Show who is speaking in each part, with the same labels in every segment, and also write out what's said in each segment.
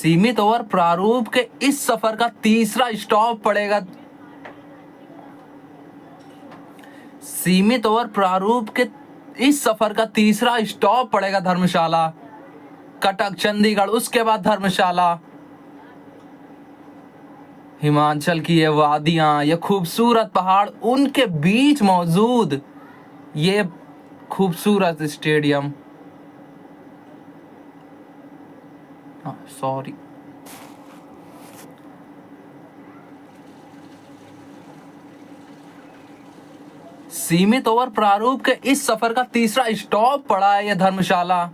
Speaker 1: सीमित ओवर प्रारूप के इस सफर का तीसरा स्टॉप पड़ेगा। सीमित ओवर प्रारूप के इस सफर का तीसरा स्टॉप पड़ेगा धर्मशाला, कटक, चंडीगढ़, उसके बाद धर्मशाला। हिमाचल की ये वादियां, ये खूबसूरत पहाड़, उनके बीच मौजूद ये खूबसूरत स्टेडियम, सॉरी, सीमित ओवर प्रारूप के इस सफर का तीसरा स्टॉप पड़ा है यह धर्मशाला।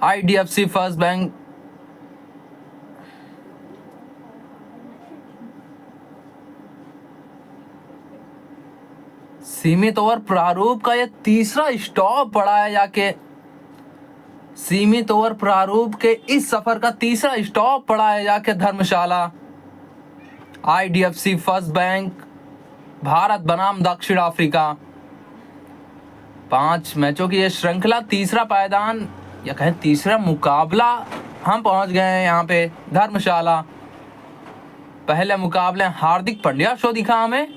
Speaker 1: IDFC फर्स्ट बैंक सीमित ओवर प्रारूप का यह तीसरा स्टॉप पड़ा है जाके। सीमित ओवर प्रारूप के इस सफर का तीसरा स्टॉप पड़ा है जाके धर्मशाला। IDFC फर्स्ट बैंक, भारत बनाम दक्षिण अफ्रीका। 5 मैचों की यह श्रृंखला, तीसरा पायदान या कहें तीसरा मुकाबला हम पहुंच गए हैं यहाँ पे धर्मशाला। पहले मुकाबले हार्दिक पांड्या शो दिखा हमें,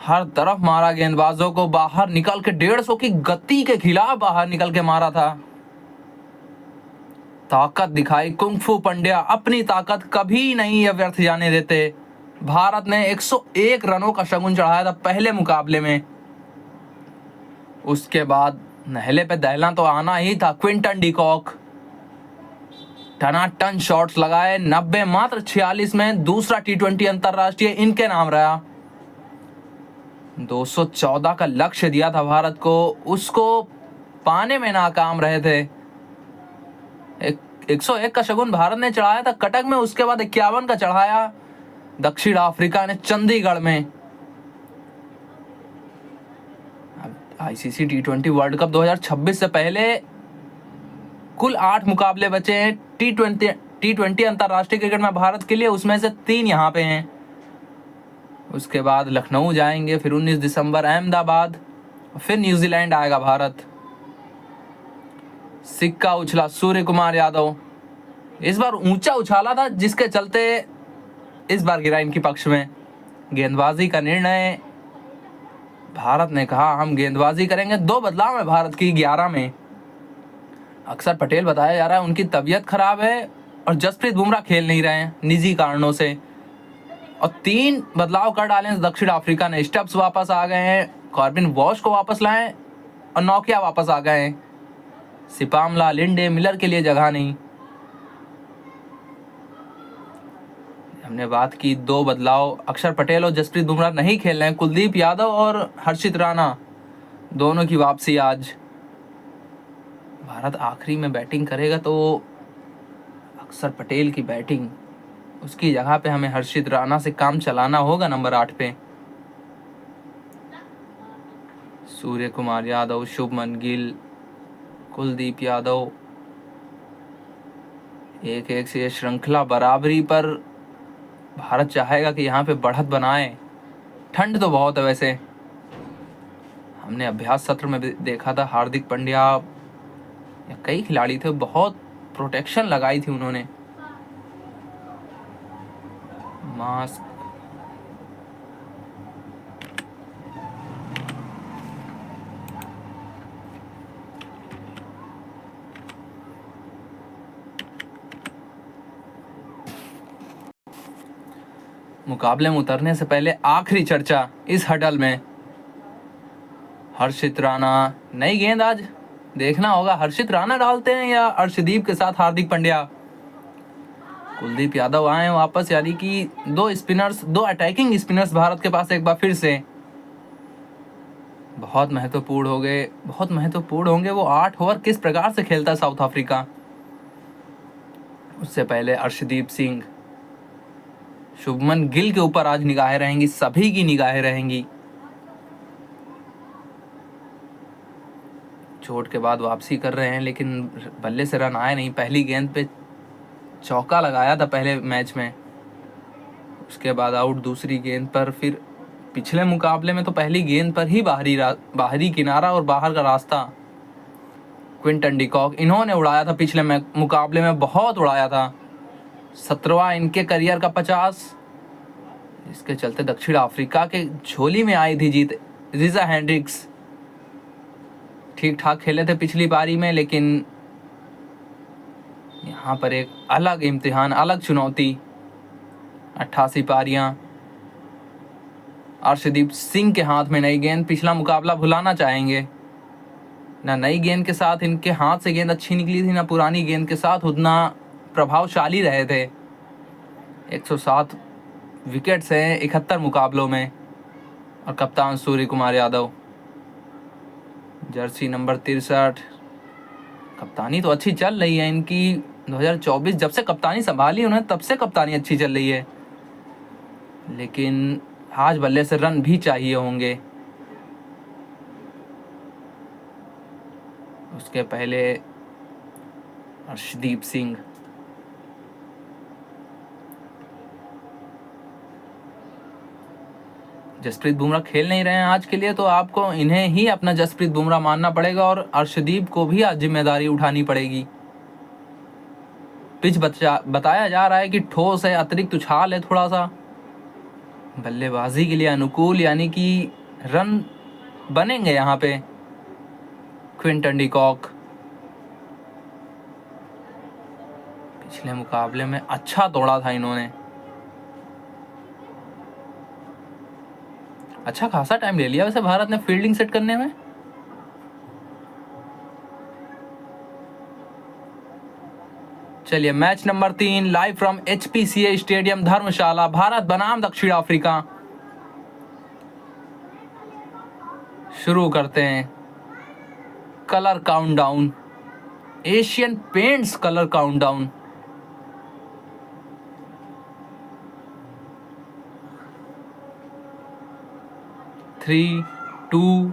Speaker 1: हर तरफ मारा गेंदबाजों को, बाहर निकल के 150 की गति के खिलाफ बाहर निकल के मारा था। ताकत दिखाई कुंफू पांड्या, अपनी ताकत कभी नहीं ये व्यर्थ जाने देते। भारत ने 101 रनों का शगुन चढ़ाया था पहले मुकाबले में। उसके बाद नहले पे दहला तो आना ही था। क्विंटन डिकॉक टनाटन शॉट्स लगाए, 90 मात्र 46 में दूसरा T20 अंतरराष्ट्रीय इनके नाम रहा। 214 का लक्ष्य दिया था भारत को, उसको पाने में नाकाम रहे थे। 101 का शगुन भारत ने चढ़ाया था कटक में, उसके बाद 51 का चढ़ाया दक्षिण अफ्रीका ने चंडीगढ़ में। ICC T20 वर्ल्ड कप 2026 से पहले कुल 8 मुकाबले बचे हैं T20 अंतरराष्ट्रीय क्रिकेट में भारत के लिए, उसमें से 3 यहाँ पे हैं। उसके बाद लखनऊ जाएंगे, फिर 19 दिसंबर अहमदाबाद, फिर न्यूजीलैंड आएगा भारत। सिक्का उछला सूर्य कुमार यादव, इस बार ऊंचा उछाला था जिसके चलते इस बार गिरा इनके पक्ष में। गेंदबाजी का निर्णय, भारत ने कहा हम गेंदबाजी करेंगे। 2 बदलाव है भारत की 11 में। अक्षर पटेल बताया जा रहा है उनकी तबीयत खराब है और जसप्रीत बुमराह खेल नहीं रहे हैं निजी कारणों से। और 3 बदलाव कर डाले दक्षिण अफ्रीका ने। स्टब्स वापस आ गए हैं, कॉर्बिन वॉश को वापस लाए और नौकिया वापस आ गए हैं। सिपामला, लिंडे, मिलर के लिए जगह नहीं। हमने बात की 2 बदलाव, अक्षर पटेल और जसप्रीत बुमराह नहीं खेल रहे हैं। कुलदीप यादव और हर्षित राणा दोनों की वापसी आज। भारत आखिरी में बैटिंग करेगा तो अक्षर पटेल की बैटिंग, उसकी जगह पे हमें हर्षित राणा से काम चलाना होगा नंबर 8 पे। सूर्य कुमार यादव, शुभमन गिल, कुलदीप यादव, 1-1 से ये श्रृंखला बराबरी पर भारत चाहेगा कि यहाँ पे बढ़त बनाए। ठंड तो बहुत है वैसे, हमने अभ्यास सत्र में भी देखा था हार्दिक पांड्या या कई खिलाड़ी थे, बहुत प्रोटेक्शन लगाई थी उन्होंने, मास्क। मुकाबले में उतरने से पहले आखिरी चर्चा इस हडल में। हर्षित राणा, नई गेंद आज देखना होगा, हर्षित राणा डालते हैं या अर्शदीप के साथ हार्दिक पांड्या। कुलदीप यादव आए वापस, यानी कि 2 स्पिनर्स, 2 अटैकिंग स्पिनर्स भारत के पास एक बार फिर से। बहुत महत्वपूर्ण हो गए, बहुत महत्वपूर्ण होंगे वो 8 ओवर किस प्रकार से खेलता है साउथ अफ्रीका। उससे पहले अर्शदीप सिंह, शुभमन गिल के ऊपर आज निगाहें रहेंगी, सभी की निगाहें रहेंगी। चोट के बाद वापसी कर रहे हैं लेकिन बल्ले से रन आए नहीं। पहली गेंद पे चौका लगाया था पहले मैच में, उसके बाद आउट दूसरी गेंद पर। फिर पिछले मुकाबले में तो पहली गेंद पर ही बाहरी किनारा और बाहर का रास्ता। क्विंटन डिकॉक, इन्होंने उड़ाया था पिछले मुकाबले में, बहुत उड़ाया था। 17वां इनके करियर का 50, इसके चलते दक्षिण अफ्रीका के झोली में आई थी जीत। रिजा हेंड्रिक्स ठीक ठाक खेले थे पिछली पारी में, लेकिन यहाँ पर एक अलग इम्तिहान, अलग चुनौती। 88 पारियां अर्शदीप सिंह के हाथ में नई गेंद, पिछला मुकाबला भुलाना चाहेंगे। ना नई गेंद के साथ इनके हाथ से गेंद अच्छी निकली थी, ना पुरानी गेंद के साथ उतना प्रभावशाली रहे थे। 107 विकेट्स हैं 71 मुकाबलों में। और कप्तान सूर्य कुमार यादव, जर्सी नंबर 63। कप्तानी तो अच्छी चल रही है इनकी, 2024 जब से कप्तानी संभाली उन्हें तब से कप्तानी अच्छी चल रही है, लेकिन आज बल्ले से रन भी चाहिए होंगे। उसके पहले अर्शदीप सिंह, जसप्रीत बुमराह खेल नहीं रहे हैं आज के लिए, तो आपको इन्हें ही अपना जसप्रीत बुमराह मानना पड़ेगा और अर्शदीप को भी आज जिम्मेदारी उठानी पड़ेगी। पिच बताया जा रहा है कि ठोस है, अतिरिक्त उछाल है थोड़ा सा, बल्लेबाजी के लिए अनुकूल, यानी कि रन बनेंगे यहाँ पे। क्विंटन डिकॉक पिछले मुकाबले में अच्छा दौड़ा था इन्होंने, अच्छा खासा टाइम ले लिया वैसे भारत ने फील्डिंग सेट करने में। चलिए match number 3 live from HPCA stadium Dharamshala, Bharat बनाम दक्षिण अफ्रीका। शुरू करते हैं colour countdown, Asian Paints colour countdown. Three, 2,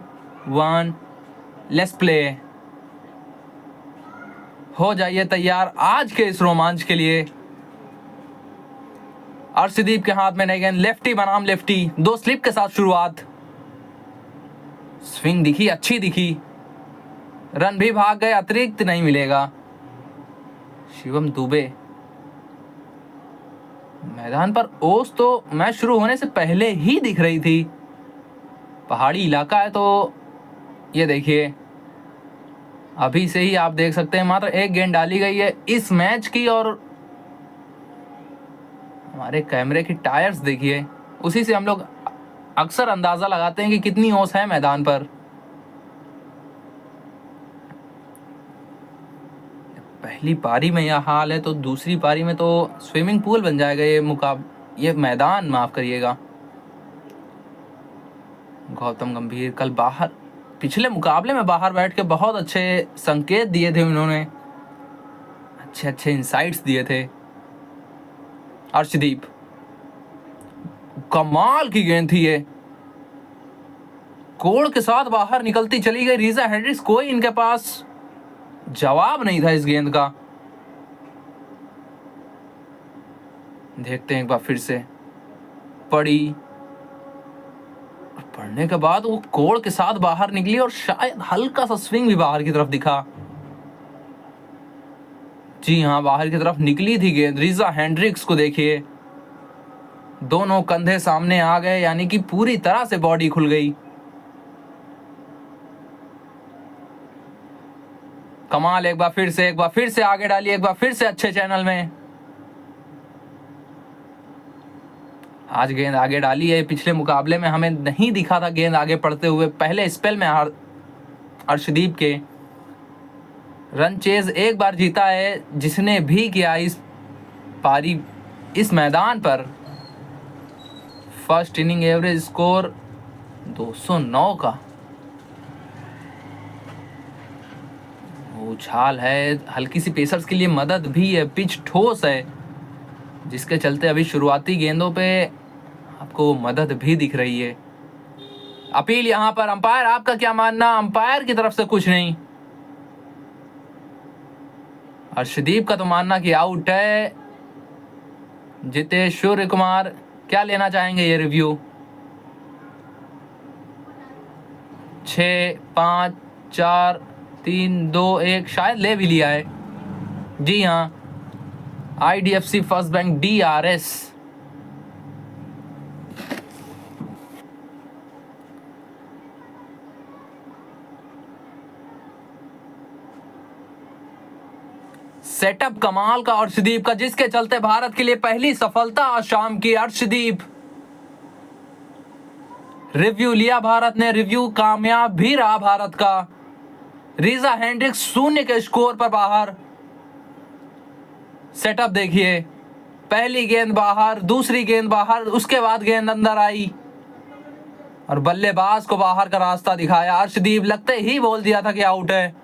Speaker 1: 1, let's play. हो जाइए तैयार आज के इस रोमांच के लिए। अर्शदीप के हाथ में नई गेंद, लेफ्टी बनाम लेफ्टी, 2 स्लिप के साथ शुरुआत। स्विंग दिखी, अच्छी दिखी, रन भी भाग गए, अतिरिक्त नहीं मिलेगा। शिवम दुबे मैदान पर ओस तो मैच शुरू होने से पहले ही दिख रही थी। पहाड़ी इलाका है तो ये देखिए अभी से ही आप देख सकते हैं मात्र 1 गेंद डाली गई है इस मैच की, और हमारे कैमरे की टायर्स देखिए, उसी से हम लोग अक्सर अंदाजा लगाते हैं कि कितनी ओस है मैदान पर। पहली पारी में यह हाल है तो दूसरी पारी में तो स्विमिंग पूल बन जाएगा ये मैदान, माफ करिएगा। गौतम गंभीर कल बाहर, पिछले मुकाबले में बाहर बैठ के बहुत अच्छे संकेत दिए थे उन्होंने, अच्छे अच्छे इनसाइट्स दिए थे। अर्शदीप, कमाल की गेंद थी ये, कोड़ के साथ बाहर निकलती चली गई। रिजा हेंड्रिक्स, कोई इनके पास जवाब नहीं था इस गेंद का। देखते हैं एक बार फिर से, पड़ी, पढ़ने के बाद वो कोड़ के साथ बाहर निकली और शायद हल्का सा स्विंग भी बाहर की तरफ दिखा। जी हाँ, बाहर की तरफ निकली थी गेंद। रिजा हेंड्रिक्स को देखिए, दोनों कंधे सामने आ गए, यानी कि पूरी तरह से बॉडी खुल गई। कमाल, एक बार फिर से आगे डाली, एक बार फिर से अच्छे चैनल में। आज गेंद आगे डाली है, पिछले मुकाबले में हमें नहीं दिखा था गेंद आगे पड़ते हुए। पहले स्पेल में अर्शदीप के रन चेज एक बार जीता है जिसने भी किया इस पारी, इस मैदान पर। फर्स्ट इनिंग एवरेज स्कोर 209 का। उछाल है, हल्की सी पेसर्स के लिए मदद भी है, पिच ठोस है, जिसके चलते अभी शुरुआती गेंदों पे आपको मदद भी दिख रही है। अपील यहां पर, अंपायर आपका क्या मानना? अंपायर की तरफ से कुछ नहीं। अर्शदीप का तो मानना कि आउट है। जितेश सूर्य कुमार क्या लेना चाहेंगे ये रिव्यू? 6, 5, 4, 3-2-1 शायद ले भी लिया है। जी हाँ, IDFC first bank DRS। Setup कमाल का अर्शदीप का, जिसके चलते भारत के लिए पहली सफलता आज शाम की। अर्शदीप, रिव्यू लिया भारत ने, रिव्यू कामयाब भी रहा भारत का। रीजा हेंड्रिक्स 0 के स्कोर पर बाहर। सेटअप देखिए, पहली गेंद बाहर, दूसरी गेंद बाहर, उसके बाद गेंद अंदर आई और बल्लेबाज को बाहर का रास्ता दिखाया। अर्शदीप लगते ही बोल दिया था कि आउट है।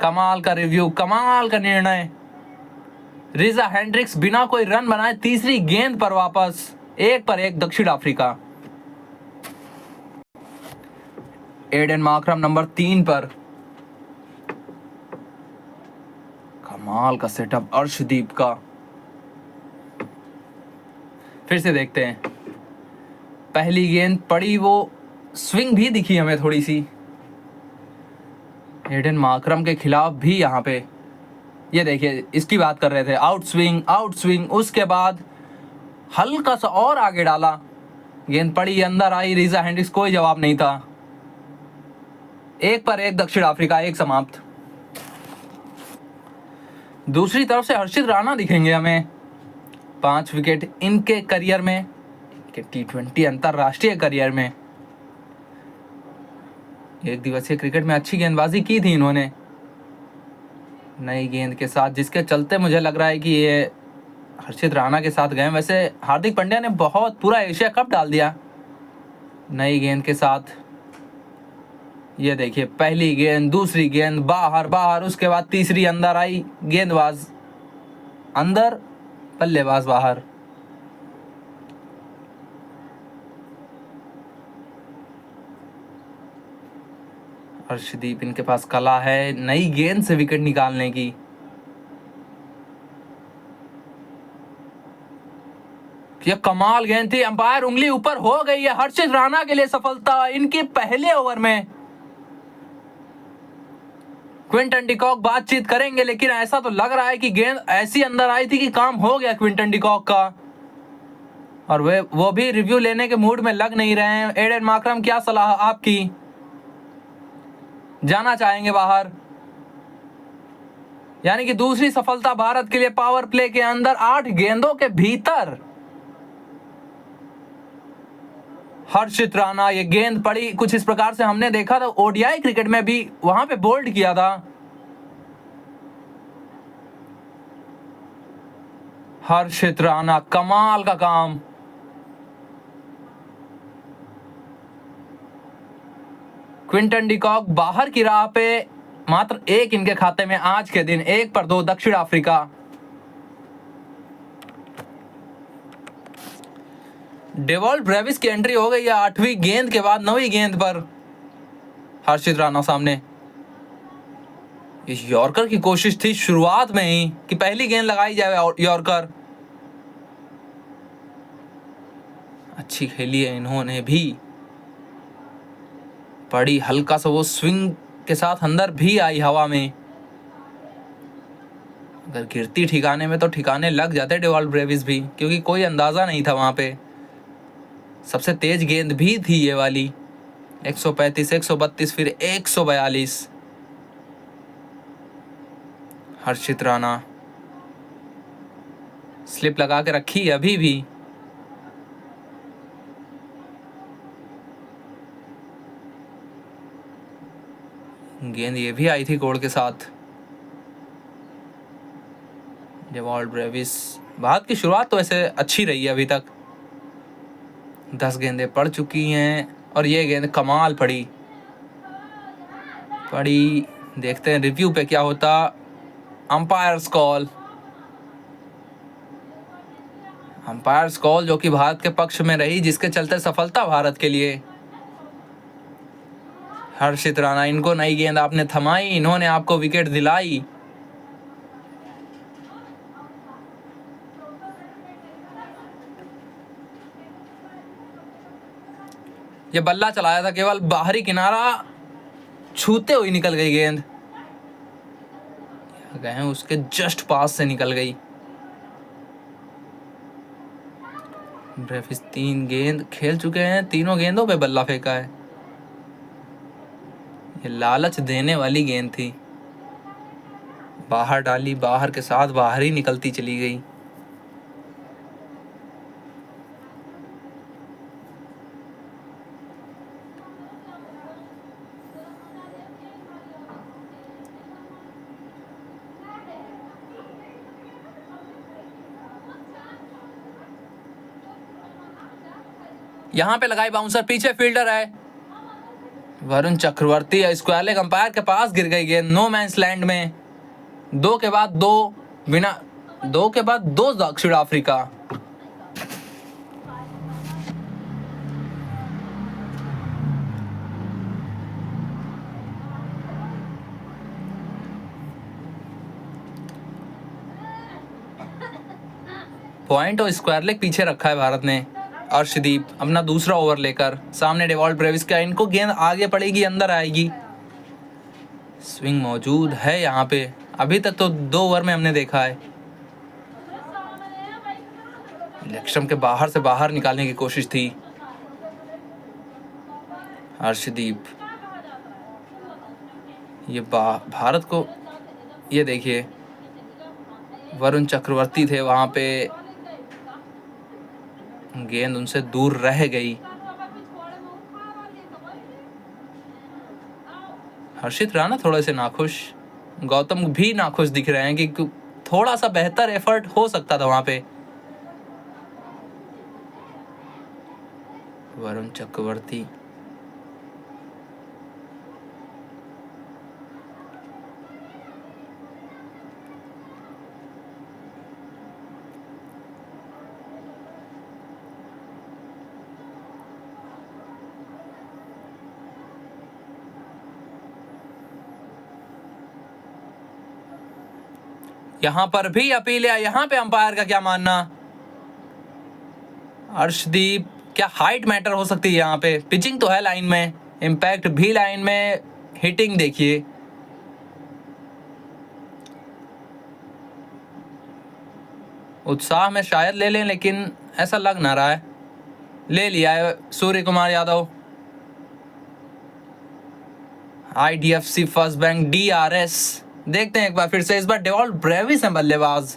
Speaker 1: कमाल का रिव्यू, कमाल का निर्णय। रीजा हेंड्रिक्स बिना कोई रन बनाए तीसरी गेंद पर वापस। 1 पर 1 दक्षिण अफ्रीका। एडन मार्करम नंबर 3 पर। कमाल का सेटअप अर्शदीप का। फिर से देखते हैं, पहली गेंद पड़ी, वो स्विंग भी दिखी हमें थोड़ी सी एडन मार्करम के खिलाफ भी। यहाँ पे ये देखिए, इसकी बात कर रहे थे, आउट स्विंग, आउट स्विंग। उसके बाद हल्का सा और आगे डाला, गेंद पड़ी, अंदर आई, रीजा हेंड्रिक्स कोई जवाब नहीं था। 1 पर 1 दक्षिण अफ्रीका, 1 समाप्त। दूसरी तरफ से हर्षित राणा दिखेंगे हमें। 5 विकेट इनके करियर में, T20 अंतरराष्ट्रीय करियर में। एक दिवसीय क्रिकेट में अच्छी गेंदबाजी की थी इन्होंने नई गेंद के साथ, जिसके चलते मुझे लग रहा है कि ये हर्षित राणा के साथ गए। वैसे हार्दिक पांड्या ने बहुत पूरा एशिया कप डाल दिया नई गेंद के साथ। ये देखिए, पहली गेंद, दूसरी गेंद बाहर बाहर, उसके बाद तीसरी अंदर आई, गेंदबाज अंदर, बल्लेबाज बाहर। अर्शदीप, इनके पास कला है नई गेंद से विकेट निकालने की। ये कमाल गेंद थी, अंपायर उंगली ऊपर हो गई है। हर्षित राणा के लिए सफलता इनकी पहले ओवर में। क्विंटन डिकॉक बातचीत करेंगे, लेकिन ऐसा तो लग रहा है कि गेंद ऐसी अंदर आई थी कि काम हो गया क्विंटन डिकॉक का, और वो भी रिव्यू लेने के मूड में लग नहीं रहे हैं। एडन मार्करम, क्या सलाह आपकी? जाना चाहेंगे बाहर? यानी कि दूसरी सफलता भारत के लिए पावर प्ले के अंदर 8 गेंदों के भीतर। हर्षित राणा, ये गेंद पड़ी कुछ इस प्रकार से, हमने देखा था ओडीआई क्रिकेट में भी, वहां पे बोल्ड किया था। हर्षित राणा, कमाल का काम। क्विंटन डिकॉक बाहर की राह पे, मात्र 1 इनके खाते में आज के दिन। 1 पर 2 दक्षिण अफ्रीका। डेवॉल्ट ब्रेविस की एंट्री हो गई है 8वीं गेंद के बाद, 9वीं गेंद पर हर्षित राणा सामने। इस यॉर्कर की कोशिश थी शुरुआत में ही कि पहली गेंद लगाई जाए यॉर्कर। अच्छी खेली है इन्होंने भी, पड़ी हल्का सा, वो स्विंग के साथ अंदर भी आई हवा में। अगर गिरती ठिकाने में तो ठिकाने लग जाते डेवॉल्ट ब्रेविस भी, क्योंकि कोई अंदाजा नहीं था वहां पे। सबसे तेज गेंद भी थी ये वाली। 135, 132, फिर 142। हर्षित राणा स्लिप लगा के रखी अभी भी। गेंद ये भी आई थी कोड़ के साथ। डेवॉल्ट ब्रेविस, भारत की शुरुआत तो वैसे अच्छी रही है अभी तक। 10 गेंदें पड़ चुकी हैं और ये गेंद कमाल पड़ी। देखते हैं रिव्यू पे क्या होता। अंपायर्स कॉल, जो कि भारत के पक्ष में रही, जिसके चलते सफलता भारत के लिए। हर्षित राणा, इनको नई गेंद आपने थमाई, इन्होंने आपको विकेट दिलाई। ये बल्ला चलाया था, केवल बाहरी किनारा छूते हुई निकल गई गेंद, गए उसके जस्ट पास से निकल गई। ब्रेविस 3 गेंद खेल चुके हैं, तीनों गेंदों पे बल्ला फेंका है। ये लालच देने वाली गेंद थी, बाहर डाली, बाहर के साथ बाहर ही निकलती चली गई। यहां पे लगाई बाउंसर, पीछे फील्डर है Varun Chakravarthy, square leg umpire के पास गिर गई गेंद, नो मैंस लैंड में। 2 के बाद 2 बिना 2 के बाद 2 दक्षिण अफ्रीका। पॉइंट और स्क्वायर लेग पीछे रखा है भारत ने। अर्शदीप अपना दूसरा ओवर लेकर, सामने डेवॉल्ट ब्रेविस का, इनको गेंद आगे पड़ेगी, अंदर आएगी, स्विंग मौजूद है यहाँ पे। अभी तक तो 2 ओवर में हमने देखा है। लक्ष्म के बाहर से बाहर निकालने की कोशिश थी। अर्शदीप, ये भारत को, ये देखिए वरुण चक्रवर्ती थे वहां पे, गेंद उनसे दूर रह गई। हर्षित राणा थोड़े से नाखुश, गौतम भी नाखुश दिख रहे हैं कि थोड़ा सा बेहतर एफर्ट हो सकता था वहां पे। वरुण चक्रवर्ती, यहां पर भी अपील है, यहां पे अंपायर का क्या मानना? अर्शदीप, क्या हाइट मैटर हो सकती है यहाँ पे? पिचिंग तो है लाइन में, इम्पैक्ट भी लाइन में, हिटिंग देखिए। उत्साह में शायद ले लें, लेकिन ऐसा लग ना रहा है। ले लिया है Surya Kumar Yadav. IDFC first bank DRS, देखते हैं एक बार फिर से, इस बार डेवॉल्ट ब्रेविस हैं बल्लेबाज।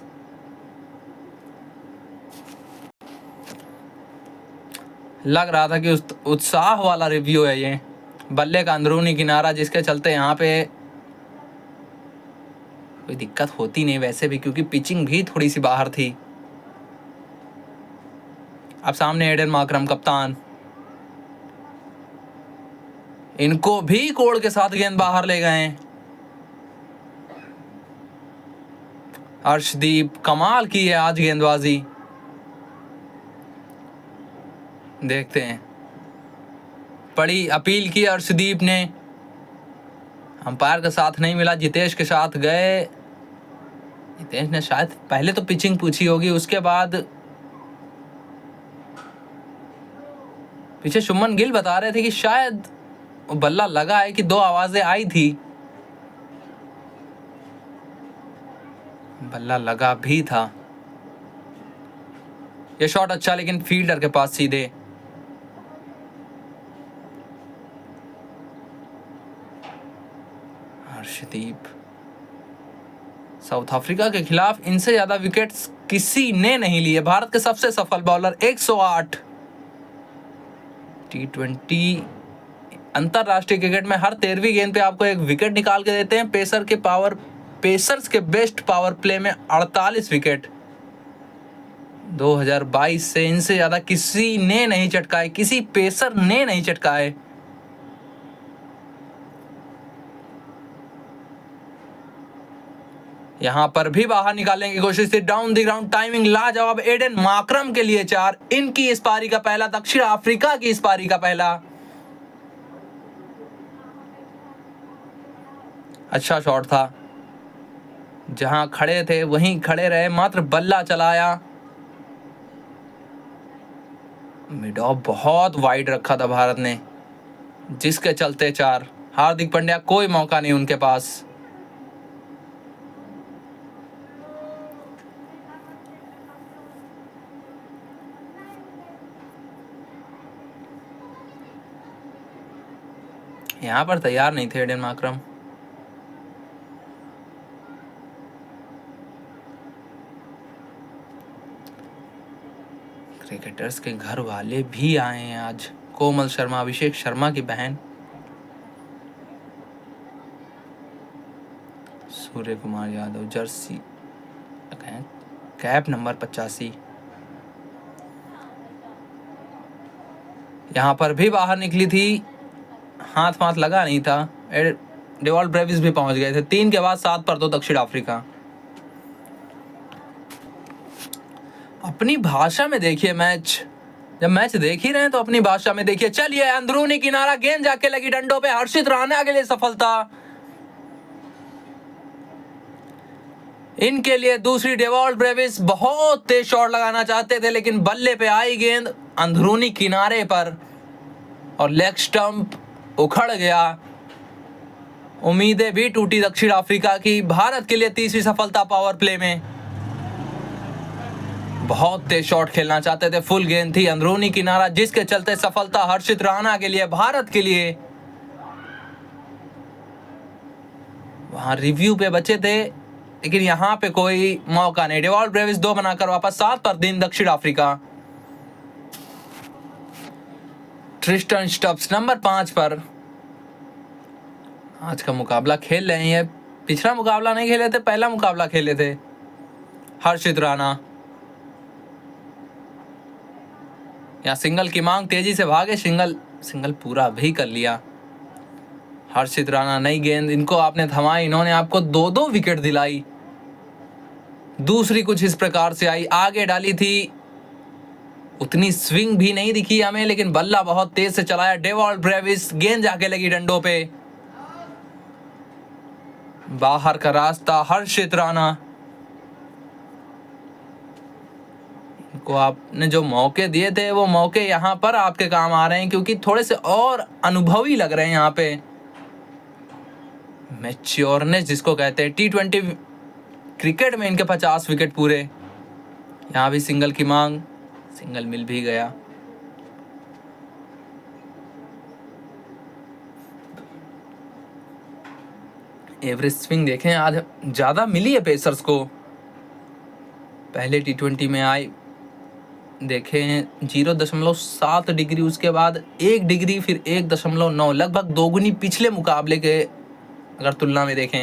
Speaker 1: लग रहा था कि उत्साह वाला रिव्यू है ये, बल्ले का अंदरूनी किनारा, जिसके चलते यहाँ पे कोई दिक्कत होती नहीं वैसे भी, क्योंकि पिचिंग भी थोड़ी सी बाहर थी। अब सामने एडन मार्करम कप्तान, इनको भी कोड़ के साथ गेंद बाहर ले गए। अर्शदीप, कमाल की है आज गेंदबाजी, देखते हैं। बड़ी अपील की अर्शदीप ने, अंपायर का साथ नहीं मिला, जितेश के साथ गए। जितेश ने शायद पहले तो पिचिंग पूछी होगी, उसके बाद पीछे शुभमन गिल बता रहे थे कि शायद बल्ला लगा है, कि 2 आवाजें आई थी। बल्ला लगा भी था। ये शॉट अच्छा, लेकिन फील्डर के पास सीधे। हर्षदीप, साउथ अफ्रीका के खिलाफ इनसे ज्यादा विकेट्स किसी ने नहीं लिए। भारत के सबसे सफल बॉलर, 108। T20 अंतरराष्ट्रीय क्रिकेट में हर 13वीं गेंद पे आपको एक विकेट निकाल के देते हैं। पेसर्स के बेस्ट पावर प्ले में 48 विकेट 2022 से इनसे ज्यादा किसी ने नहीं चटकाए, किसी पेसर ने नहीं चटकाए। यहां पर भी बाहर निकालने की कोशिश थी, डाउन द ग्राउंड टाइमिंग लाजवाब। एडन मार्करम के लिए 4, इनकी इस पारी का पहला, दक्षिण अफ्रीका की इस पारी का पहला। अच्छा शॉट था, जहां खड़े थे वहीं खड़े रहे, मात्र बल्ला चलाया। मिड ऑफ बहुत वाइड रखा था भारत ने। जिसके चलते 4। हार्दिक पांड्या कोई मौका नहीं उनके पास। यहां पर तैयार नहीं थे एडन मार्करम। क्रिकेटर्स के घर वाले भी आए हैं आज। कोमल शर्मा, अभिषेक शर्मा की बहन, Surya Kumar Yadav, jersey cap number 85। यहां पर भी बाहर निकली थी, हाथ लगा नहीं था। डेवॉल्ट ब्रेविस भी पहुंच गए थे। 3 के बाद 7 पर 2 दक्षिण अफ्रीका। अपनी भाषा में देखिए मैच। जब मैच देख ही रहे हैं तो अपनी भाषा में देखिए। चलिए, अंदरूनी किनारा, गेंद जाके लगी डंडों पे। हर्षित राणा के लिए सफलता। इनके लिए दूसरी। डेवॉल्ट ब्रेविस बहुत तेज शॉट लगाना चाहते थे लेकिन बल्ले पे आई गेंद अंदरूनी किनारे पर और लेग स्टंप उखड़ गया। उम्मीदें भी टूटी दक्षिण अफ्रीका की। भारत के लिए तीसरी सफलता पावर प्ले में। बहुत तेज शॉट खेलना चाहते थे, फुल गेंद थी, अंदरूनी किनारा, जिसके चलते सफलता हर्षित राणा के लिए, भारत के लिए। वहां रिव्यू पे बचे थे लेकिन यहां पे कोई मौका नहीं। डेवॉल्ट ब्रेविस 2 बनाकर वापस। 7 पर 3 दक्षिण अफ्रीका। ट्रिस्टन स्टब्स नंबर 5 पर आज का मुकाबला खेल रहे हैं। पिछला मुकाबला नहीं खेले थे, पहला मुकाबला खेले थे। हर्षित राणा यहाँ सिंगल की मांग, तेजी से भागे, सिंगल पूरा भी कर लिया। हर्षित राणा, नई गेंद, इनको आपने थमाई, इन्होंने आपको 2-2 विकेट दिलाई। दूसरी कुछ इस प्रकार से आई, आगे डाली थी, उतनी स्विंग भी नहीं दिखी हमें लेकिन बल्ला बहुत तेज से चलाया डेवॉल्ट ब्रेविस। गेंद जाके लगी डंडों पे। बाहर का रास्ता हर्षित राणा। को आपने जो मौके दिए थे वो मौके यहां पर आपके काम आ रहे हैं क्योंकि थोड़े से और अनुभवी लग रहे हैं यहां पे। मैच्योरनेस जिसको कहते हैं। T20 क्रिकेट में इनके 50 विकेट पूरे। यहां भी सिंगल की मांग, सिंगल मिल भी गया। एवरेज स्विंग देखें आज ज्यादा मिली है पेसर्स को। पहले T20 में आई देखें 0.7 डिग्री, उसके बाद 1 डिग्री, फिर 1.9, लगभग दोगुनी पिछले मुकाबले के अगर तुलना में देखें।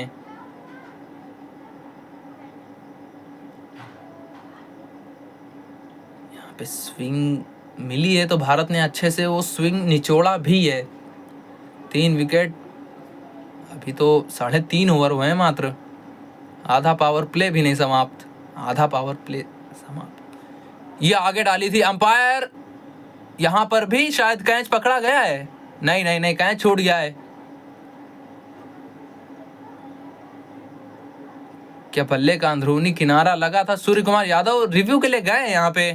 Speaker 1: यहाँ पे स्विंग मिली है तो भारत ने अच्छे से वो स्विंग निचोड़ा भी है। 3 विकेट, अभी तो 3.5 ओवर हुए हैं मात्र। आधा पावर प्ले भी नहीं समाप्त। आधा पावर प्ले समाप्त। ये आगे डाली थी, अंपायर यहां पर भी शायद कैच पकड़ा गया है। नहीं, कैच छूट गया है। क्या बल्ले का अंदरूनी किनारा लगा था? सूर्य कुमार यादव रिव्यू के लिए गए यहां पे।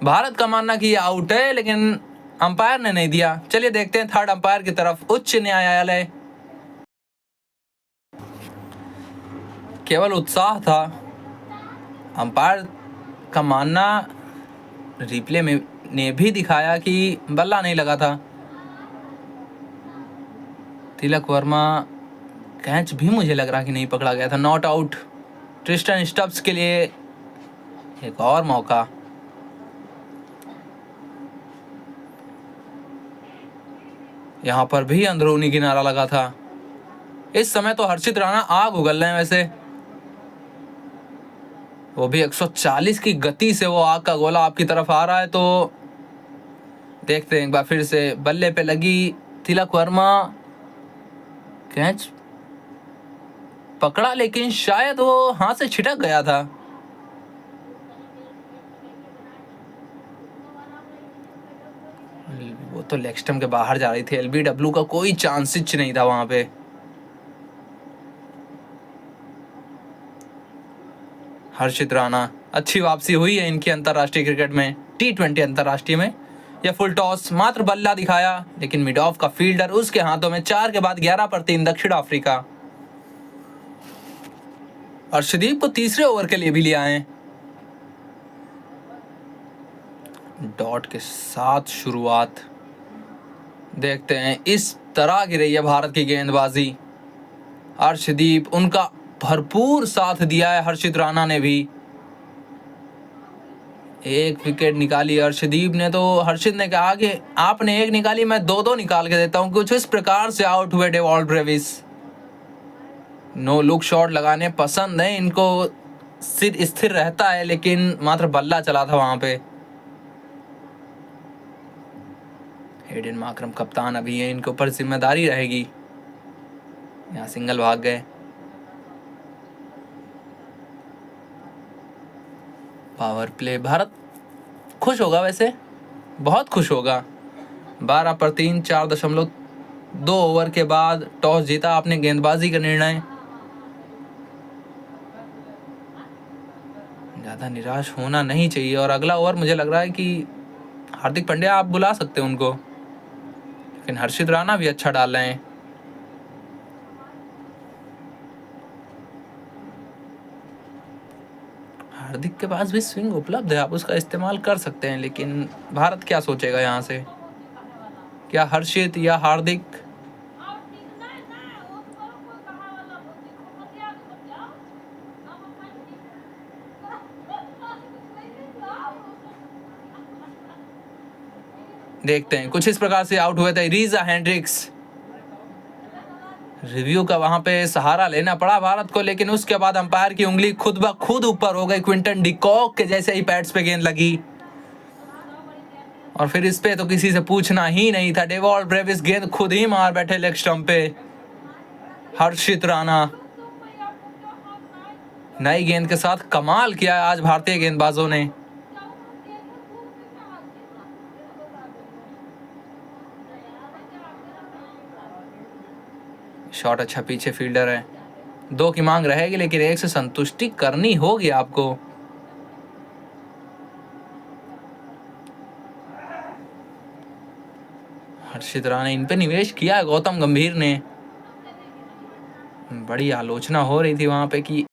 Speaker 1: भारत का मानना कि ये आउट है लेकिन अंपायर ने नहीं दिया। चलिए देखते हैं थर्ड अंपायर की तरफ। उच्च न्यायालय। केवल उत्साह था। अंपायर का मानना रिप्ले में ने भी दिखाया कि बल्ला नहीं लगा था। तिलक वर्मा, कैच भी मुझे लग रहा कि नहीं पकड़ा गया था। Not out. ट्रिस्टन स्टब्स के लिए एक और मौका। यहां पर भी अंदरूनी किनारा लगा था। इस समय तो हर्षित राणा आग उगल रहे हैं वैसे। वो भी 140 की गति से वो आग का गोला आपकी तरफ आ रहा है। तो देखते हैं एक बार फिर से। बल्ले पे लगी तिलक वर्मा, कैच पकड़ा लेकिन शायद वो हाथ से छिटक गया था। वो तो लेग स्टंप के बाहर जा रही थी। LBW का कोई चांस नहीं था वहां पे। हर्षित राणा, अच्छी वापसी हुई है इनकी अंतरराष्ट्रीय क्रिकेट में, T20 अंतरराष्ट्रीय में। यह फुल टॉस मात्र बल्ला दिखाया, लेकिन मिड ऑफ का फील्डर उसके हाथों में। 4 के बाद 11 पर 3 दक्षिण अफ्रीका। अर्शदीप को तीसरे ओवर के लिए भी ले आए। डॉट के साथ शुरुआत देखते हैं। इस तरह की रही है भारत की गेंदबाजी। अर्शदीप, उनका भरपूर साथ दिया है हर्षित राणा ने भी। एक विकेट निकाली अर्शदीप ने, तो हर्षित ने कहा कि आपने एक निकाली, मैं 2-2 निकाल के देता हूं। कुछ इस प्रकार से आउट हुए Dewald Brevis. No look shot लगाने पसंद है इनको, सिर स्थिर रहता है, लेकिन मात्र बल्ला चला था वहां पे। हेडन माकरम कप्तान अभी है, इनके ऊपर जिम्मेदारी रहेगी। यहाँ सिंगल भाग गए। पावर प्ले, भारत खुश होगा, वैसे बहुत खुश होगा। 12 पर 3, 4.2 ओवर के बाद टॉस जीता आपने, गेंदबाजी का निर्णय। ज़्यादा निराश होना नहीं चाहिए। और अगला ओवर मुझे लग रहा है कि हार्दिक पांड्या आप बुला सकते हैं उनको, लेकिन हर्षित राणा भी अच्छा डाल रहे हैं। हार्दिक के पास भी स्विंग उपलब्ध है, आप उसका इस्तेमाल कर सकते हैं, लेकिन भारत क्या सोचेगा यहाँ से? क्या हर्षित या हार्दिक? देखते हैं। कुछ इस प्रकार से आउट हुए थे रीजा हेंड्रिक्स। रिव्यू का वहां पे सहारा लेना पड़ा भारत को, लेकिन उसके बाद अंपायर की उंगली खुद ब खुद ऊपर हो गई। क्विंटन डिकॉक के जैसे ही पैड्स पे गेंद लगी, और फिर इस पे तो किसी से पूछना ही नहीं था। डेवॉल्ट ब्रेविस गेंद खुद ही मार बैठे लेग स्टंप पे। हर्षित राणा नई गेंद के साथ कमाल किया आज भारतीय गेंदबाजों ने। शॉट अच्छा, पीछे फील्डर है। 2 की मांग रहेगी, लेकिन 1 से संतुष्टि करनी होगी आपको। हर्षित राणा इन पे निवेश किया है गौतम गंभीर ने। बड़ी आलोचना हो रही थी वहां पे कि